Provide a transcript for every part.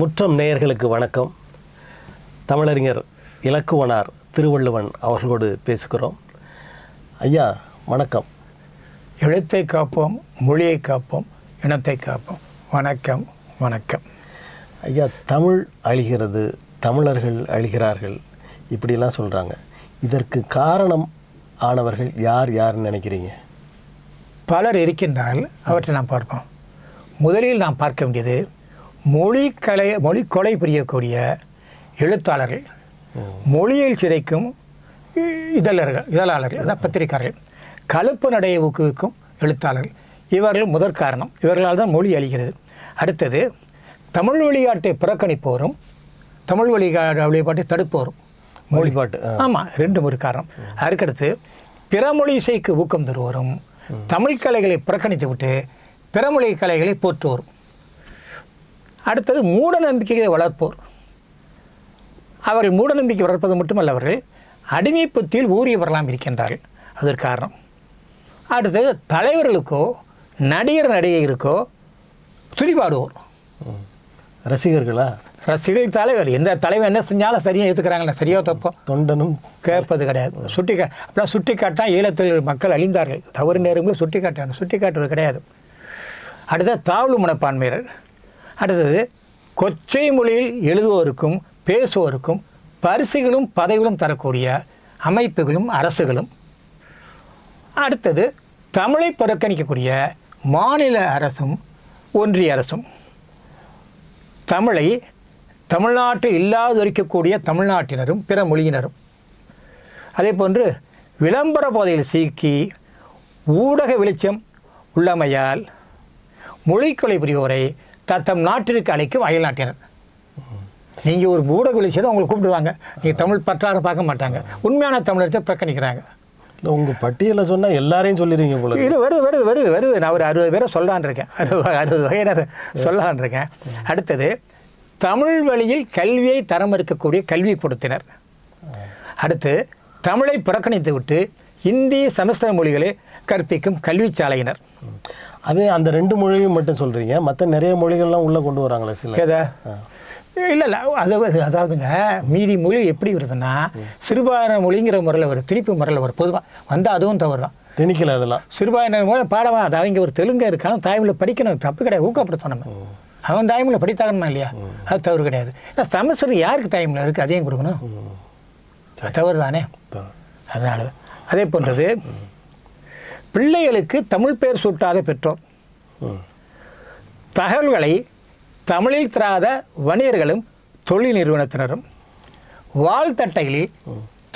முற்றம் நேயர்களுக்கு வணக்கம். தமிழறிஞர் இலக்குவனார் திருவள்ளுவன் அவர்களோடு பேசுகிறோம். ஐயா வணக்கம். எழுத்தை காப்போம், மொழியை காப்போம், இனத்தை காப்போம். வணக்கம் வணக்கம். ஐயா, தமிழ் அழிகிறது, தமிழர்கள் அழிகிறார்கள், இப்படிலாம் சொல்கிறாங்க. இதற்கு காரணம் ஆனவர்கள் யாருன்னு நினைக்கிறீங்க? பலர் இருக்கின்றால் அவற்றை நாம் பார்ப்போம். முதலில் நாம் பார்க்க வேண்டியது மொழி கொலை புரியக்கூடிய எழுத்தாளர்கள், மொழியில் சிதைக்கும் இதழாளர்கள், அதான் பத்திரிகையாளர்கள், கலப்பு நடையை ஊக்குவிக்கும் எழுத்தாளர்கள். இவர்கள் முதற் காரணம். இவர்களால் தான் மொழி அழிகிறது. அடுத்தது தமிழ் வழிபாட்டை புறக்கணிப்போரும், தமிழ் வழிபாட்டை தடுப்போரும். மொழிபாட்டு, ஆமாம், ரெண்டும் ஒரு காரணம். அதுக்கடுத்து பிறமொழி இசைக்கு ஊக்கம் தருவோரும், தமிழ் கலைகளை புறக்கணித்து விட்டு பிறமொழி கலைகளை போற்றுவோரும். அடுத்தது மூட நம்பிக்கைகளை வளர்ப்போர். அவர்கள் மூட நம்பிக்கை வளர்ப்பது மட்டுமல்ல, அவர்கள் அடிமைப்புத்தியில் ஊறியவர்களாம் இருக்கின்றார்கள். அது ஒரு காரணம். அடுத்தது தலைவர்களுக்கோ நடிகர்களுக்கோ துதிபாடுவோர். ரசிகர்களா? ரசிகர்கள் தலைவர், எந்த தலைவர் என்ன செஞ்சாலும் சரியாக ஏற்றுக்கிறாங்களா? சரியா தப்போ தொண்டனும் கேட்பது கிடையாது. அப்படின்னா சுட்டி காட்டா ஈழத்தில் மக்கள் அழிந்தார்கள், தவறு நேரங்களும் சுட்டி காட்டுவது கிடையாது. அடுத்தது தாழ்வு மனப்பான்மையர். அடுத்தது கொச்சை மொழியில் எழுதுவோருக்கும் பேசுவோருக்கும் பரிசுகளும் பதவிகளும் தரக்கூடிய அமைப்புகளும் அரசுகளும். அடுத்தது தமிழை புறக்கணிக்கக்கூடிய மாநில அரசும் ஒன்றிய அரசும். தமிழை தமிழ்நாட்டில் இல்லாதொழிக்கக்கூடிய தமிழ்நாட்டினரும் பிற மொழியினரும். அதே போன்று விளம்பர போதையில் சிக்கி ஊடக வெளிச்சம் உள்ளமையால் மொழிக்கொலை புரிவோரை தத்தம் நாட்டிற்கு அழைக்கும் அயல்நாட்டினர். நீங்கள் ஒரு ஊடக வெளிச்சத்தை அவங்களை கூப்பிடுவாங்க, நீங்கள் தமிழ் பற்றார பார்க்க மாட்டாங்க. உண்மையான தமிழத்தை புறக்கணிக்கிறாங்க. இல்லை, உங்கள் பட்டியலில் சொன்னால் எல்லாரையும் சொல்லிடுவீங்க போல. இது வருது. நான் ஒரு 60 பேரை சொல்லலான் இருக்கேன், 60 வகையினர் சொல்லலான் இருக்கேன். அடுத்தது தமிழ் வழியில் கல்வியை தரம் இருக்கக்கூடிய கல்வி கொடுத்தினர். அடுத்து தமிழை புறக்கணித்து விட்டு இந்தி சமஸ்கிருத மொழிகளை கற்பிக்கும் கல்விச்சாலையினர். அது அந்த 2 மொழியும் மட்டும் சொல்கிறீங்க, மற்ற நிறைய மொழிகள்லாம் உள்ளே கொண்டு வராங்களே சில. எதை? இல்லை, அதாவதுங்க, மீதி மொழி எப்படி வருதுன்னா சிறுபான்மை மொழிங்கிற முறையில் ஒரு திணிப்பு முறையில் ஒரு பொதுவாக வந்தால் அதுவும் தவறு தான். திணிக்கல அதெல்லாம். சிறுபான்மை மொழி பாடவா, அது அவங்க ஒரு தெலுங்கு இருக்கான தாய்மொழி படிக்கணும், தப்பு கிடையாது, ஊக்கப்படுத்தணும். நம்ம அவன் தாய்மொழி படித்தாகணுமா இல்லையா? அது தவறு கிடையாது. ஏன்னா சமஸ்கிருதம் யாருக்கு தாய்மொழி இருக்குது, அதையும் கொடுக்கணும், தவறு தானே. அதனால அதே போன்றது பிள்ளைகளுக்கு தமிழ் பெயர் சூட்டாத பெற்றோர், தகவல்களை தமிழில் தராத வணிகர்களும் தொழில் நிறுவனத்தினரும், வாழ்த்தட்டைகளில்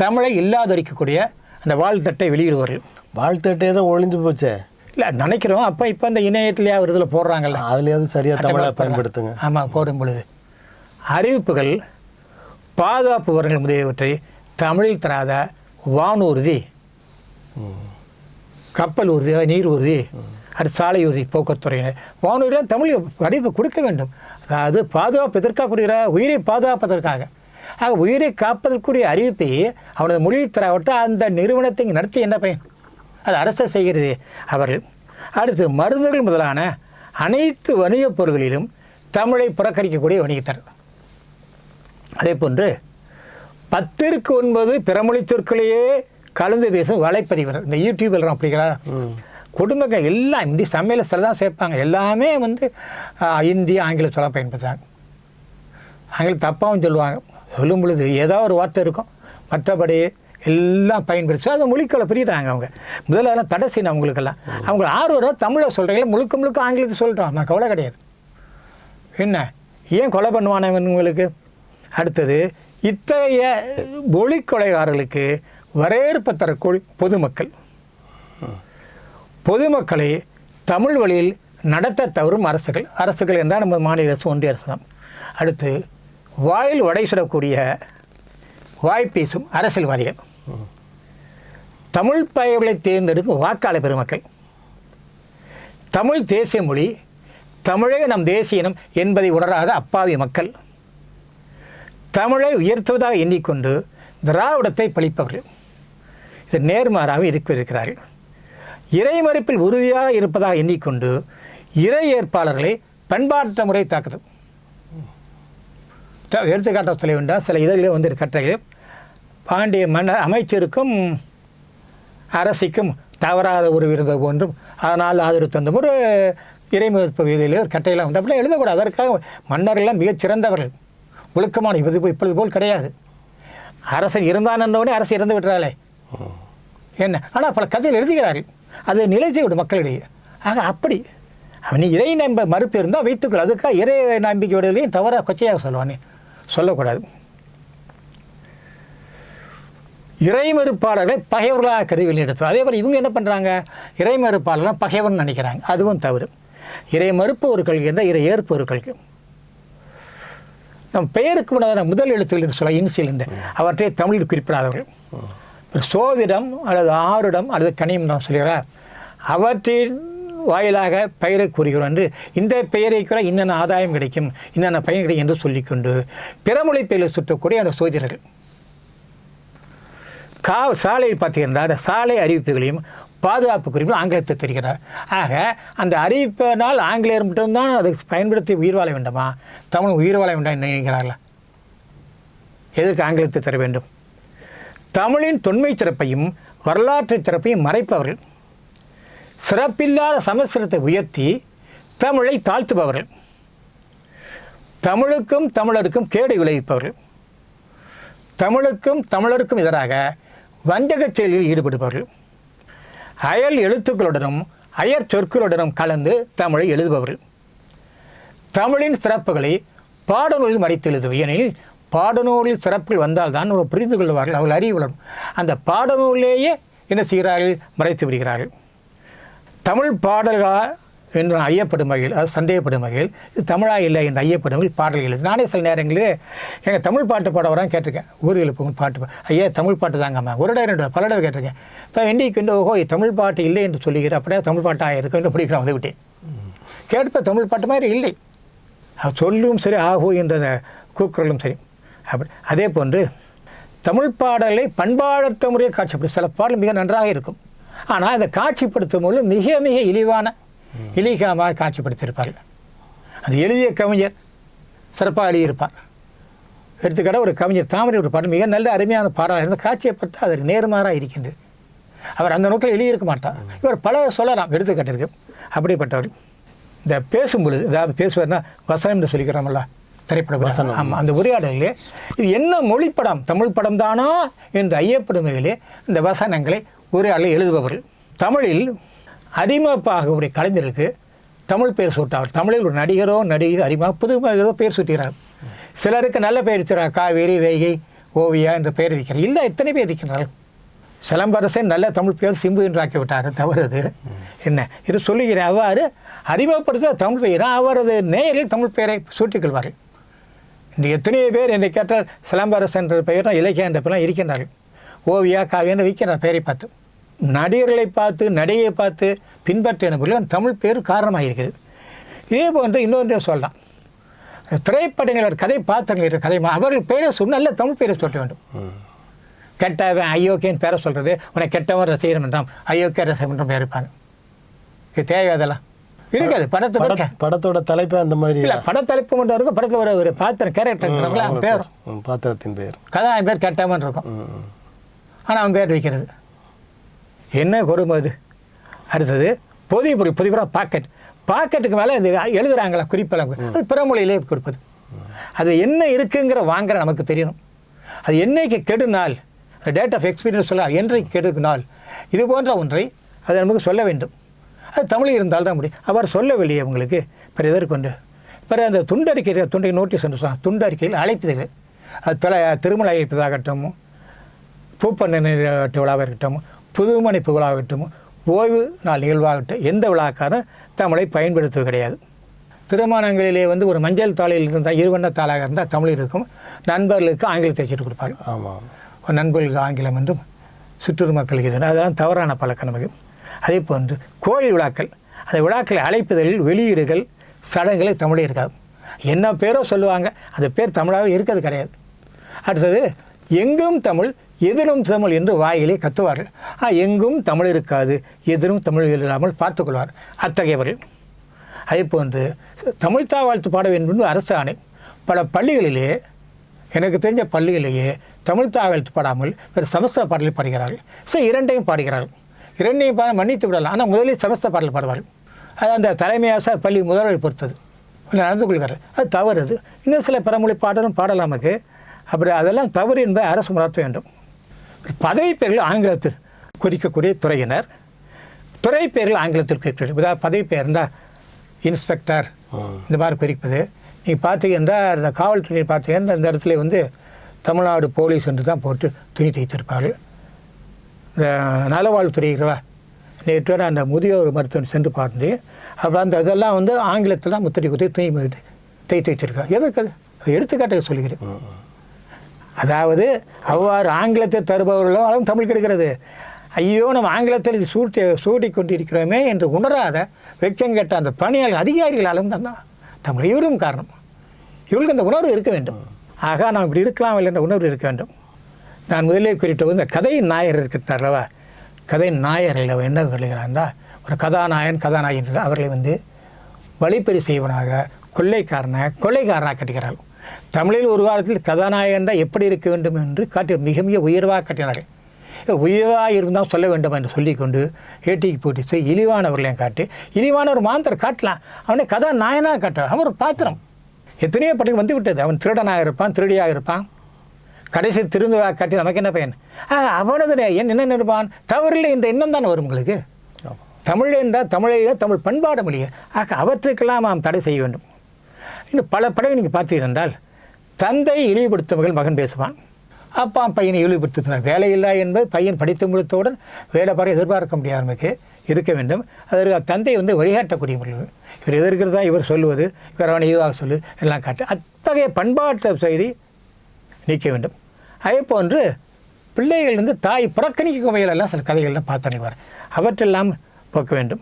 தமிழை இல்லாதொழிக்கக்கூடிய அந்த வாழ்த்தட்டை வெளியிடுவார்கள். வாழ்த்தட்டே தான் ஒழிஞ்சு போச்சே. இல்லை நினைக்கிறோம், இப்போ இந்த இணையத்திலேயே ஒரு இதில் போடுறாங்கல்ல, அதுலேயாவது சரியாக தமிழை பயன்படுத்துங்க. ஆமாம், போடும் பொழுது அறிவிப்புகள், பாதுகாப்பு விவரங்கள் முதலியவற்றை தமிழில் தராத வானூர்தி, கப்பல் ஊர்தி, நீர் ஊர்தி, அது சாலை ஊர்தி, போக்குவரத்துறையினர், வானூரில் தமிழ் அறிவிப்பு கொடுக்க வேண்டும். அதாவது பாதுகாப்பு எதற்காக கொடுக்கிற? உயிரை பாதுகாப்பதற்காக. ஆக உயிரை காப்பதற்குரிய அறிவிப்பை அவனது மொழியில் தராவிட்டு அந்த நிறுவனத்தை நடத்தி என்ன பயன்? அது அரசு செய்கிறது அவர்கள். அடுத்து மருந்துகள் முதலான அனைத்து வணிகப் பொருட்களிலும் தமிழை புறக்கணிக்கக்கூடிய வணிகத்தர். அதே போன்று 10ற்கு 9 பிறமொழி சொற்களையே கலந்து பேசும் வலைப்பதிவர், இந்த யூடியூபில் அப்படிங்கிறா குடும்பங்கள் எல்லாம் இந்தி சமையல் சில தான் சேர்ப்பாங்க, எல்லாமே இந்தி ஆங்கில சொல்ல பயன்படுத்துகிறாங்க. ஆங்கிலம் தப்பாகவும் சொல்லுவாங்க, சொல்லும் பொழுது ஏதோ ஒரு வார்த்தை இருக்கும், மற்றபடி எல்லாம் பயன்படுத்தி அந்த மொழிக்களை புரியுறாங்க. அவங்க முதல்ல தடை செய்யணும். அவங்களுக்கெல்லாம் அவங்க ஆர்வம் தமிழை சொல்கிறீங்களா, முழுக்க ஆங்கிலத்தை சொல்கிறோம், நான் கவலை கிடையாது. என்ன ஏன் கொலை பண்ணுவானவங்களுக்கு? அடுத்தது இத்தகைய மொழி கொலைகாரர்களுக்கு வரவேற்பு தரக்கூடிய பொதுமக்களை தமிழ் வழியில் நடத்த தவறும் அரசுகள் என்றால் நம்ம மாநில அரசு, ஒன்றிய அரசு தான். அடுத்து வாயில் உடை சுடக்கூடிய வாய்ப்பேசும் அரசியல்வாதிகள், தமிழ் பயிர்களை தேர்ந்தெடுக்கும் வாக்காளர் பெருமக்கள், தமிழ் தேசிய மொழி, தமிழே நம் தேசிய இனம் என்பதை உணராத அப்பாவி மக்கள், தமிழை உயர்த்துவதாக எண்ணிக்கொண்டு திராவிடத்தை பழிப்பவர்கள், இது நேர்மாறாக இருக்கிறார்கள். இறைமறுப்பில் உறுதியாக இருப்பதாக எண்ணிக்கொண்டு இறை ஏற்பாளர்களை பண்பாட்டு முறை தாக்குதல். எடுத்துக்காட்ட சொல்ல வேண்டாம். சில இதழில் வந்து கட்டுரைகள் பாண்டிய மன்னர் அமைச்சருக்கும் அரசிக்கும் தவறாத ஒரு விருது போன்றும் அதனால் ஆதரவு தந்தும் ஒரு இறைமறுப்பு இதில் ஒரு கட்டையெல்லாம் வந்து அப்படிலாம் எழுதக்கூடாது. அதற்காக மன்னர்கள்லாம் மிகச்சிறந்தவர்கள், ஒழுக்கமான இப்பொழுது போல் கிடையாது. அரசன் இருந்தான் என்றவுடனே அரசு இறந்து விடுறாளே என்ன. ஆனால் பல கதைகள் எழுதுகிறார்கள், அது நிலைச்சு விடும் மக்களிடையே. ஆக அப்படி அவன் இறை நம்ப மறுப்பு இருந்தால் வைத்துக்கொள். அதுக்காக இறை நம்பிக்கை விடுதலையும் தவறாக கொச்சையாக சொல்லுவானே, சொல்லக்கூடாது. இறை மறுப்பாளர்களை பகைவர்களாக கருதி வெளியிடுத்தோம். அதே போல் இவங்க என்ன பண்ணுறாங்க, இறை மறுப்பாளர்லாம் பகைவர்னு நினைக்கிறாங்க. அதுவும் தவறு. இறை மறுப்பு ஒரு கொள்கை என்றால் இறை ஏற்பு ஒரு கொள்கை. நம் பெயருக்கு முன்னதான முதல் எழுத்துக்கள் என்று சொல்ல இன்சியல் என்று அவற்றை தமிழில் குறிப்பிடாதவர்கள். சோதிடம் அல்லது ஆருடம் அல்லது கனியம் நான் சொல்கிறார், அவற்றின் வாயிலாக பெயரை கூறுகிறோம் என்று இந்த பெயரை கூட இன்னென்ன ஆதாயம் கிடைக்கும், இன்னென்ன பயன் கிடைக்கும் என்று சொல்லிக்கொண்டு பிறமொழி பெயரில் சுற்றக்கூடிய அந்த சோதிடர்கள் சாலையில் பார்த்தீங்கன்னா அந்த சாலை அறிவிப்புகளையும் பாதுகாப்பு குறிப்பும் ஆங்கிலத்தை தெரிகிறார். ஆக அந்த அறிவிப்பினால் ஆங்கிலேயர் மட்டும்தான் அதை பயன்படுத்தி உயிர் வாழ வேண்டுமா, தமிழ் உயிர் வாழ வேண்டாம் நினைக்கிறார்களா? எதற்கு ஆங்கிலத்தை தர வேண்டும்? தமிழின் தொன்மை சிறப்பையும் வரலாற்று சிறப்பையும் மறைப்பவர்கள், சிறப்பில்லாத சமஸ்கிருதத்தை உயர்த்தி தமிழை தாழ்த்துபவர்கள், தமிழுக்கும் தமிழருக்கும் கேடு விளைவிப்பவர்கள், தமிழுக்கும் தமிழருக்கும் எதிராக வஞ்சகச் செயலில் ஈடுபடுபவர்கள், அயல் எழுத்துக்களுடனும் அயற் சொற்களுடனும் கலந்து தமிழை எழுதுபவர்கள், தமிழின் சிறப்புகளை பாடநூலில் மறைத்து எழுதுவர். ஏனெனில் பாடநூலில் சிறப்புகள் வந்தால்தான் ஒரு புரிந்து கொள்வார்கள், அவர்கள் அறிய வளரும். அந்த பாடநூலிலேயே என்ன செய்கிறார்கள், மறைத்து விடுகிறார்கள். தமிழ் பாடல்களா என்று ஐயப்படும் வகையில், அது சந்தேகப்படும் வகையில் இது தமிழாக இல்லை என்று ஐயப்படும் வகையில் பாடல்கள் எழுது. நானே சில நேரங்களில் எங்கள் தமிழ் பாட்டு பாட வரான்னு கேட்டிருக்கேன். ஊர்களுக்கு போகும் பாட்டு, ஐயா தமிழ் பாட்டு தாங்கம்மா, ஒரு இடம் 2 பல இடம் கேட்டிருக்கேன். இப்போ இன்றைக்கு வந்து ஓஹோ தமிழ் பாட்டு இல்லை என்று சொல்லுகிற, அப்படியே தமிழ் பாட்டாக இருக்கும் என்று பிடிக்கிறோம். அதை விட்டேன் கேட்ப தமிழ் பாட்டு மாதிரி இல்லை. அது சொல்லும் சரி, ஆகோ என்ற கூக்குரலும் சரி. அப்படி அதே போன்று தமிழ் பாடலை பண்பாடற்ற முறையில் காட்சிப்படுத்தும் சில பாடல் மிக நன்றாக இருக்கும். ஆனால் அதை காட்சிப்படுத்தும் போது மிக மிக இழிவான இலீகமாக காட்சிப்படுத்தியிருப்பார்கள். அது எழுதிய கவிஞர் சிறப்பாக எழுதியிருப்பார். எடுத்துக்காட்ட ஒரு கவிஞர் தாமரை ஒரு பாடல் மிக நல்ல அருமையான பாடலாக இருந்தால் காட்சியப்பட்டு அதற்கு நேர்மாறாக இருக்கின்றது. அவர் அந்த நோக்கில் எழுதியிருக்க மாட்டார். இவர் பல சொல்லலாம் எடுத்துக்காட்டிருக்கு. அப்படிப்பட்டவர் இந்த பேசும்பொழுது, அதாவது பேசுவார்னா வசனம் என்று சொல்லிக்கிறோம்ல, திரைப்பட வசனம். ஆமாம், அந்த உரையாடலே இது என்ன மொழிப்படம், தமிழ் படம் தானா என்று ஐயப்படும் வகையிலே இந்த வசனங்களை உரையாடலை எழுதுபவர்கள். தமிழில் அறிமுகப்பாக உடைய கலைஞருக்கு தமிழ் பெயர் சூட்டார்கள். தமிழில் ஒரு நடிகரோ நடிகை அறிமுக புதுமையோ பெயர் சூட்டுகிறார். சிலருக்கு நல்ல பெயர் வச்சுறாங்க, காவேரி, வைகை, ஓவியா என்ற பெயர் வைக்கிறார். இல்லை, எத்தனை பேர் இருக்கின்றார்கள். சிலம்பரசன் நல்ல தமிழ் பெயர் சிம்பு என்று ஆக்கிவிட்டார். தவறுது என்ன இது சொல்லுகிறேன். அவ்வாறு அறிமுகப்படுத்த தமிழ் பெயராக அவரது நேரில் தமிழ் பெயரை சூட்டிக்கொள்வார்கள். இந்த எத்தனையோ பேர் என்னை கேட்டால் சிலம்பரசன் என்ற பெயர் தான் இலக்கிய என்ற பெயரெலாம் இருக்கின்றார்கள். ஓவியா, காவியா வைக்கிற பெயரை பார்த்து, நடிகர்களை பார்த்து நடிகையை பார்த்து பின்பற்றின பொருள் தமிழ் பேர் காரணமாக இருக்குது. இதே போன்று இன்னொன்று சொல்லலாம். திரைப்படங்களோட கதை பாத்திரங்கள் கதை அவர்கள் பெயரை சொன்ன நல்ல தமிழ் பெயரை சொல்ல வேண்டும். கெட்டவன் ஐயோக்கேன்னு பேரை சொல்கிறது, உனக்கு கெட்டவன் ரசிகரம் என்றாம் ஐயோக்கே ரசிகம் என்றும் பேர் இருப்பாங்க. இது தேவை அதெல்லாம் இருக்காது. படத்தோட தலைப்பு அந்த மாதிரி இல்லை, படத்தலைப்பு மட்டும் இருக்கும். படத்தில் ஒரு பாத்திரம் கேரக்டர் அவன் பேர், பாத்திரத்தின் பேர், கதை அவன் பேர் கெட்டவன் இருக்கும். ஆனால் அவன் பேர் வைக்கிறது என்ன கொடுமை அது. அடுத்தது பொதிய பொருள், பொதிப்புறம் பாக்கெட்டுக்கு மேலே இது எழுதுகிறாங்களா குறிப்பெல்லாம், அது பிறமொழியிலே கொடுப்பது. அது என்ன இருக்குங்கிற வாங்குற நமக்கு தெரியணும். அது என்னைக்கு கெடுநாள், டேட் ஆஃப் எக்ஸ்பீரியன்ஸ் சொல்ல என்றைக்கு கெடுக்குனால் இது போன்ற ஒன்றை அது நமக்கு சொல்ல வேண்டும். அது தமிழில் இருந்தால்தான் முடியும். அவர் சொல்லவில்லையே உங்களுக்கு. பிற எதற்கு கொண்டு பிற அந்த துண்டறிக்கை நோட்டீஸ் என்று சொன்னால் துண்டறிக்கையில் அழைப்புதல், அது திருமண அழைப்பதாகட்டும், பூப்பண்ண விழாவாக இருக்கட்டும், புதுமணிப்பு விழாவாகட்டும், ஓய்வு நாள் நிகழ்வாகட்டும், எந்த விழாக்காரும் தமிழை பயன்படுத்துவது கிடையாது. திருமணங்களிலே வந்து ஒரு மஞ்சள் தாளில் இருந்தால் இருவண்ண தாளாக இருந்தால் தமிழ் இருக்கும். நண்பர்களுக்கு ஆங்கிலத்தை வச்சுட்டு கொடுப்பாங்க. ஆமாம், ஒரு நண்பர்களுக்கு ஆங்கிலம் என்றும் சுற்றுறு மக்களுக்கு இது, அதெல்லாம் தவறான பழக்கம் நமக்கு. அதே போன்று கோயில் விழாக்கள், அந்த விழாக்களை அழைப்புதலில் வெளியீடுகள் சடங்குகளை தமிழே இருக்காது. என்ன பேரோ சொல்லுவாங்க, அந்த பேர் தமிழாகவே இருக்கிறது கிடையாது. அடுத்தது எங்கும் தமிழ் எதிரும் தமிழ் என்று வாயிலே கத்துவார்கள். எங்கும் தமிழ் இருக்காது, எதிரும் தமிழ் இல்லாமல் பார்த்துக்கொள்வார் அத்தகையவர்கள். அதே போன்று தமிழ்த்தா வாழ்த்து பாட வேண்டும் என்று அரசு ஆணை. பல பள்ளிகளிலே எனக்கு தெரிஞ்ச பள்ளியிலேயே தமிழ் தாவல் பாடாமல் வேறு சமஸ்கிருத பாடலில் பாடுகிறார்கள். சரி, இரண்டையும் பாடுகிறார்கள். இரண்டையும் மன்னித்து விடலாம். ஆனால் முதலில் சமஸ்கிருத பாடல் பாடுவார்கள். அது அந்த தலைமை ஆசிரியர் பள்ளி முதல்வரை பொறுத்தது நடந்து கொள்கிறார். அது தவறு. அது இன்னும் சில பிறமொழி பாடலும் பாடலாமுக்கு. அப்படி அதெல்லாம் தவறு என்பதை அரசு உணர்த்த வேண்டும். பதவி பெயர்கள் ஆங்கிலத்தில் குறிக்கக்கூடிய துறையினர், துறை பெயர்கள் ஆங்கிலத்தில் குறிக்கிறது. உதாரண பதவி பெயர் இருந்தால் இன்ஸ்பெக்டர் இந்த மாதிரி குறிப்பது. நீங்கள் பார்த்தீங்கன்னா இந்த காவல்துறையை பார்த்தீங்கன்னா இந்த இடத்துல வந்து தமிழ்நாடு போலீஸ் என்று தான் போட்டு துணி தைத்திருப்பார்கள். இந்த நலவாழ்வுத்துறை நேற்று அந்த முதியோர் மருத்துவம் சென்று பார்த்தேன். அப்புறம் அந்த இதெல்லாம் வந்து ஆங்கிலத்தில் தான் முத்திரை குத்தி துணி தைத்து வைத்திருக்காங்க. எதற்கு அது எடுத்துக்காட்டுக்கு சொல்கிறேன். அதாவது அவ்வாறு ஆங்கிலத்தை தருபவர்களும் அளவும் தமிழ் கிடைக்கிறது. ஐயோ, நம்ம ஆங்கிலத்தில் இது சூடி கொண்டிருக்கிறோமே என்று உணராத வெட்கம் கேட்ட அந்த பணியாளர் அதிகாரிகளாலும் தான் தமிழ். இவரும் காரணம். இவர்களுக்கு அந்த உணர்வு இருக்க வேண்டும். ஆக நாம் இப்படி இருக்கலாம் இல்லை என்ற உணர்வு இருக்க வேண்டும். நான் முதலே குறிப்பிட்ட இந்த கதையின் நாயர் இருக்கின்றார்களவா, கதையின் நாயர்கள் என்ன சொல்லுகிறார்னா, ஒரு கதாநாயகன் அவர்களை வந்து வழிப்பறி செய்வனாக கொள்ளைக்காரனாக கட்டுகிறார்கள். தமிழில் ஒரு காலத்தில் கதாநாயகன் தான் எப்படி இருக்க வேண்டும் என்று காட்டி மிக மிக உயர்வாக கட்டினார்கள். உயர்வாக இருந்தால் சொல்ல வேண்டும் என்று சொல்லிக்கொண்டு ஏட்டிக்கு போட்டி செய்ய இழிவானவர்களையும் காட்டி, இழிவான ஒரு மாந்தரை காட்டலாம், அவனை கதாநாயகனாக காட்டுவார். அவன் ஒரு பாத்திரம். எத்தனையோ படங்கள் வந்து விட்டது. அவன் திருடனாக இருப்பான், திருடியாக இருப்பான், கடைசி திருந்துவாக காட்டி நமக்கு என்ன பயன்? அவனது என்ன நினைப்பான்? தவறில்லை என்ற எண்ணம் தானே வரும் உங்களுக்கு. தமிழ் என்றால் தமிழ் பண்பாடு மொழியை. ஆக அவற்றுக்கெல்லாம் நாம் தடை செய்ய வேண்டும். இன்னும் பல படங்கள் நீங்கள் பார்த்தீர்கள், தந்தை இழிவுபடுத்தவர்கள் மகன் பேசுவான், அப்பா பையனை இழிவுபடுத்துவார். வேலையில்லா என்பது பையன் படித்து முடித்தவுடன் வேலை பாரு எதிர்பார்க்க முடியாதமைக்கு இருக்க வேண்டும். அதற்கு தந்தை வந்து வழிகாட்டக்கூடிய முறையில் இவர் எதிர்க்கிறதா இவர் சொல்லுவது, இவர் அவனை இழிவாக சொல்லு எல்லாம் காட்டு. அத்தகைய பண்பாட்டு செய்தி நீக்க வேண்டும். அதே போன்று பிள்ளைகள் வந்து தாய் புறக்கணிக்கும் வகையிலெல்லாம் சில கதைகள்லாம் பார்த்துருவார். அவற்றெல்லாம் போக்க வேண்டும்.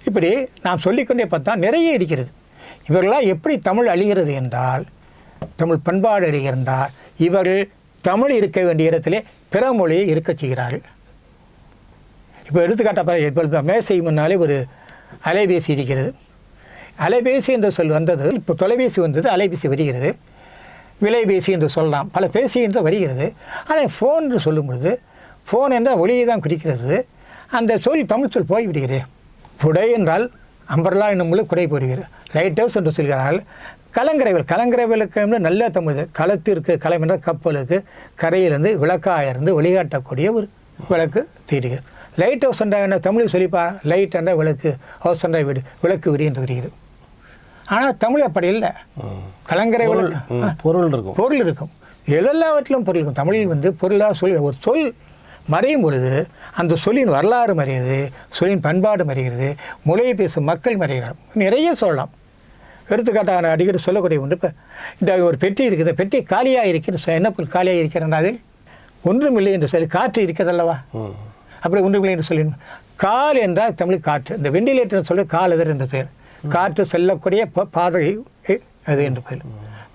இப்படி நாம் சொல்லிக்கொண்டே பார்த்தா நிறைய இருக்கிறது. இவர்களால் எப்படி தமிழ் அழிகிறது என்றால், தமிழ் பண்பாடு அழிகிறதால் இவர்கள் தமிழ் இருக்க வேண்டிய இடத்திலே பிற மொழியை இருக்கச் செய்கிறார்கள். இப்போ எடுத்துக்காட்டாக இப்போ மேசை முன்னாலே ஒரு அலைபேசி இருக்கிறது. அலைபேசி என்று சொல் வந்தது. இப்போ தொலைபேசி வந்தது, அலைபேசி வருகிறது. விலைபேசி என்று சொல்லலாம், பல பேசி என்று வருகிறது. ஆனால் ஃபோன் என்று சொல்லும் பொழுது ஃபோன் என்றால் ஒளியை தான் குறிக்கிறது. அந்த சொல் தமிழ் சொல் போய்விடுகிறது. குடை என்றால் அம்பர்லா என்னும் பொழுது குடை போடுகிறது. லைட் ஹவுஸ் என்று சொல்கிறார்கள். கலங்கரைகளுக்கு நல்ல தமிழ். களத்திற்கு களம் என்ற கப்பலுக்கு கரையிலிருந்து விளக்காக இருந்து வழிகாட்டக்கூடிய ஒரு விளக்கு தீருகிறது. லைட் ஹவுஸ் என்ற என்ன தமிழ் சொல்லிப்பா, லைட் என்ற விளக்கு, ஹவுஸ் என்ற வீடு, விளக்கு வீடு என்று வருகிறது. ஆனால் தமிழ் அப்படி இல்லை. கலங்கரை பொருள் இருக்கும், எல்லாவற்றிலும் பொருள் இருக்கும். தமிழில் வந்து பொருளாக சொல்லி ஒரு சொல் மறையும் பொழுது அந்த சொல்லின் வரலாறு மறைகிறது, சொல்லின் பண்பாடு மறைகிறது, மொழியை பேசும் மக்கள் மறைகிறார். நிறைய சொல்லலாம். எடுத்துக்காட்டாக நான் அடிக்கடி சொல்லக்கூடிய ஒன்று, இப்போ இந்த ஒரு பெட்டி இருக்குது, பெட்டி காலியாக இருக்கிறது. என்ன பொருள் காலியாக இருக்கிறது? அதில் ஒன்றுமில்லை என்று சொல்லி காற்று இருக்கிறதல்லவா, அப்படி ஒன்றுமில்லை என்று சொல்லி. கால் என்றால் தமிழ் காற்று. இந்த வெண்டிலேட்டர் சொல்லி கால் எதிர் என்று பெயர். காற்று செல்லக்கூடிய பாதை அது என்று பெயர்.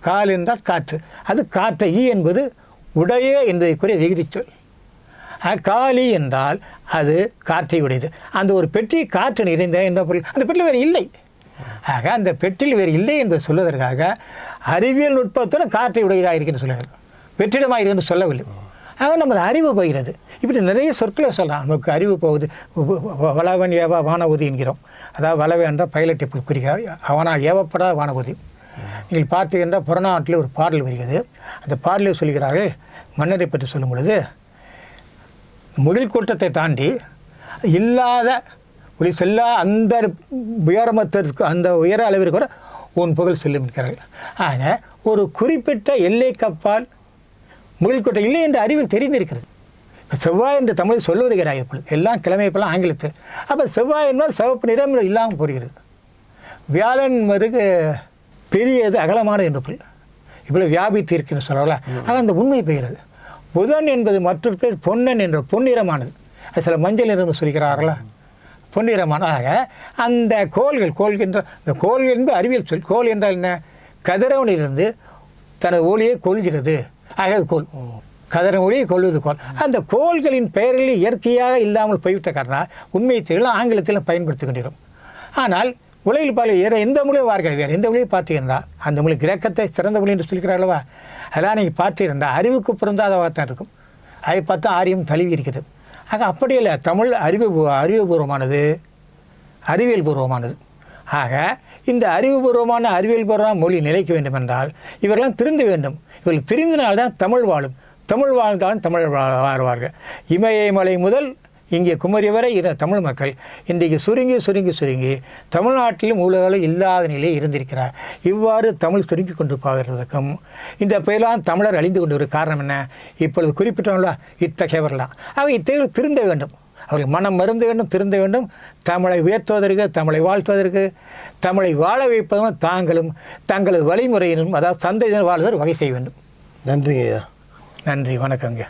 கால் என்றால் காற்று. அது காற்று. ஈ என்பது உடைய என்பதைக்குரிய விகுதிச்சொல். காலி என்றால் அது காற்றை உடையது. அந்த ஒரு பெட்டி காற்று நிறைந்த என்ற பொருள். அந்த பெட்டியில் வேறு இல்லை. ஆக அந்த பெட்டியில் வேறு இல்லை என்பதை சொல்வதற்காக அறிவியல் நுட்பத்துடன் காற்றை உடையதாக இருக்குன்னு சொல்லுங்கள், வெற்றிடமாக இருக்குன்னு சொல்லவில்லை. ஆக நமது அறிவு போகிறது. இப்படி நிறைய சொற்களை சொல்லலாம். நமக்கு அறிவு போகுது. வளவன் ஏவா வானவதி என்கிறோம். அதாவது வளவை என்றால் பைலட்டை குறிக்கிறார், அவனால் ஏவப்படாத வானவதி. நீங்கள் பார்த்தீங்கன்னா புறநாட்டில் ஒரு பாடல் வருகிறது. அந்த பாடலில் சொல்கிறார்கள், மன்னரை பற்றி சொல்லும் பொழுது, முகில் கூட்டத்தை தாண்டி இல்லாத ஒளி செல்லா அந்த உயரமத்திற்கு அந்த உயர அளவிற்கு கூட உன் புகழ் செல்லும் இருக்கிறார்கள். ஆக ஒரு குறிப்பிட்ட எல்லைக்கு அப்பால் முகில் கூட்டம் இல்லை என்று அறிவில் தெரிந்திருக்கிறது. இப்போ செவ்வாய் என்று தமிழ் சொல்வது கிடையாது. இப்பொழுது எல்லாம் கிழமை இப்போலாம் ஆங்கிலத்தில். அப்போ செவ்வாய் என்பது சிவப்பு நிறம் இல்லாமல் போடுகிறது. வியாழன் மருகு பெரியது அகலமான என்று பொருள். இப்போது வியாபித்து இருக்குன்னு சொல்லல. ஆக அந்த உண்மை பெய்கிறது. புதன் என்பது மற்றொரு பேர் பொன்னன் என்ற பொன்னிறமானது. அது சில மஞ்சள் நிறம் சொல்கிறார்களா, பொன்னிறமானாக அந்த கோள்கின்ற இந்த கோள்கள் என்பது அறிவியல் சொல். கோள் என்றால் என்ன? கதிரவனிலிருந்து தனது ஒளியை கொள்கிறது. ஆக கோள், கதிரவன் ஒளியை கொள்வது கோள். அந்த கோள்களின் பெயர்களில் இயற்கையாக இல்லாமல் போய்விட்ட காரணம் உண்மையை தெரியல ஆங்கிலத்திலும் பயன்படுத்தி கொண்டிருக்கிறோம். ஆனால் உலகில் பால் வேறு எந்த மொழியும் வார்கள் வேறு எந்த மொழியும் பார்த்தீங்கன்னா அந்த மொழி கிரேக்கத்தை சிறந்த மொழி என்று சொல்லிக்கிறார்களவா, அதெல்லாம் நீங்கள் பார்த்தீங்கன்னா அறிவுக்கு பொருந்தாதவாக தான் இருக்கும். அதை பார்த்தா ஆரியம் தழுவி இருக்குது. ஆக அப்படி இல்லை, தமிழ் அறிவுபூர்வமானது, அறிவியல் பூர்வமானது. ஆக இந்த அறிவுபூர்வமான அறிவியல் பூர்வமான மொழி நிலைக்க வேண்டும் என்றால் இவரெல்லாம் திருந்த வேண்டும். இவர்கள் திருந்தினால்தான் தமிழ் வாழும். தமிழ் வாழ்ந்தாலும் தமிழ் வாழ்வார்கள். இமயமலை முதல் இங்கே குமரி வரை தமிழ் மக்கள் இன்றைக்கு சுருங்கி தமிழ்நாட்டிலும் உலகில் இல்லாத நிலையில் இருந்திருக்கிறார். இவ்வாறு தமிழ் சுருங்கி கொண்டு போகிறதுக்கும் இந்த பெயரெல்லாம் தமிழர் அழிந்து கொண்டு வர காரணம் என்ன? இப்பொழுது குறிப்பிட்டோம்ல இத்தகையவர்களாம். ஆக இத்தகையவர் திருந்த வேண்டும். அவர்கள் மனம் மருந்து வேண்டும், திருந்த வேண்டும். தமிழை உயர்த்துவதற்கு, தமிழை வாழ்த்துவதற்கு, தமிழை வாழ வைப்பதும் தாங்களும் தங்களது வழிமுறையினும் அதாவது சந்தையினர் வாழ்வதற்கு வகை செய்ய வேண்டும். நன்றிங்க ஐயா. நன்றி, வணக்கங்க.